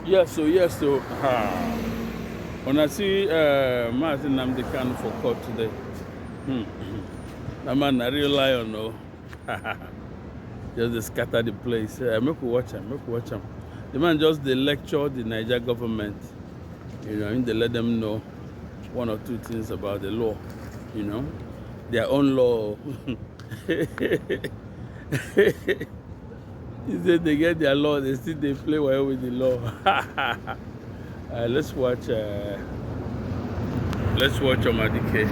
Yes, so. When I see Mazi Nnamdi Kanu for court today, that man a real lion, no. Just they scatter the place. Make we watch him. The man just they lecture the Niger government, and they let them know one or two things about the law, their own law. He said they get their law, they play well with the law. Let's watch Omadike.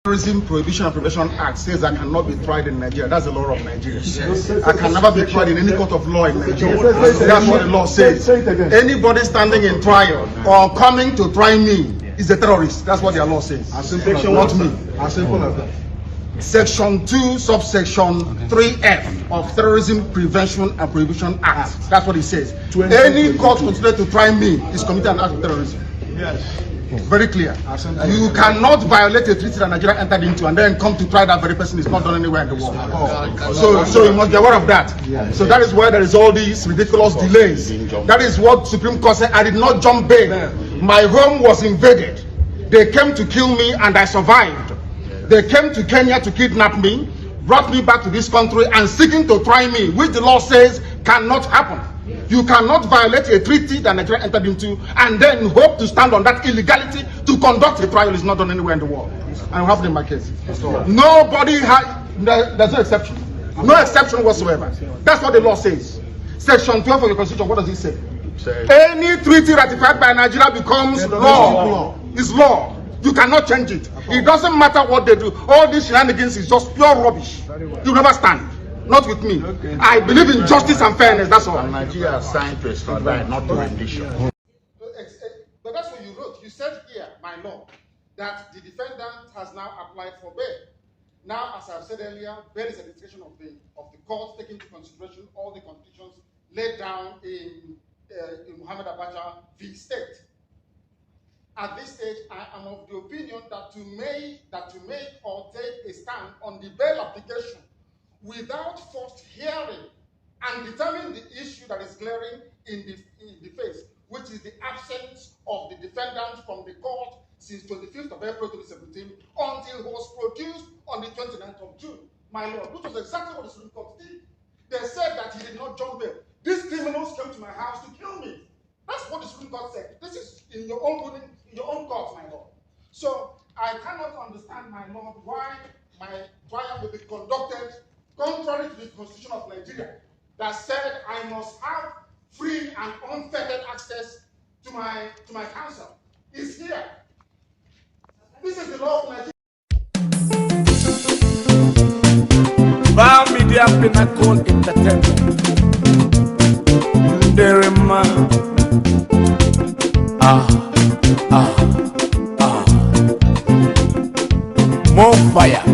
Terrorism Prohibition and Prevention Act says I cannot be tried in Nigeria. That's the law of Nigeria. Yes. I can never be tried in any court of law in Nigeria. That's what the law says. Anybody standing in trial or coming to try me is a terrorist. That's what their law says. Not me. As simple as that. Section 2, subsection 3F of Terrorism Prevention and Prohibition Act. That's what it says. Any court considered to try me is committed an act of terrorism. Yes. Very clear. You cannot violate a treaty that Nigeria entered into and then come to try that very person. Is not done anywhere in the world. So you must be aware of that. So that is why there is all these ridiculous delays. That is what Supreme Court said. I did not jump bail. My home was invaded. They came to kill me and I survived. They came to Kenya to kidnap me, brought me back to this country and seeking to try me, which the law says cannot happen. You cannot violate a treaty that Nigeria entered into and then hope to stand on that illegality to conduct a trial. Is not done anywhere in the world. I have it in my case. Nobody there's no exception. No exception whatsoever. That's what the law says. Section 12 of the Constitution, what does it say? Any treaty ratified by Nigeria becomes law. It's law. You cannot change it. It doesn't matter what they do. All these shenanigans is just pure rubbish. You never stand. Not with me. I believe in justice and fairness. That's all. Nigeria is signed to extradite, not to rendition. But that's what you wrote. You said here, my law, that the defendant has now applied for bail. Now, as I've said earlier, bail is a discretion of the court, taking into consideration all the conditions laid down in Muhammad Abacha v. State. At this stage, I am of the opinion that to make or take a stand on the bail application without first hearing and determine the issue that is glaring in the face, which is the absence of the defendant from the court since 25th of April 2017 until he was produced on the 29th of June. My lord, which was exactly what the Supreme Court did. They said that he did not jump bail. These criminals came to my house to kill me. That's what the Supreme Court said. This is in your own ruling, in your own court, my lord. So I cannot understand, my lord, why my trial will be conducted contrary to the Constitution of Nigeria that said I must have free and unfettered access to my counsel. It's here. This is the law of Nigeria. Bar Media Pinnacle Entertainment. Derema. More fire.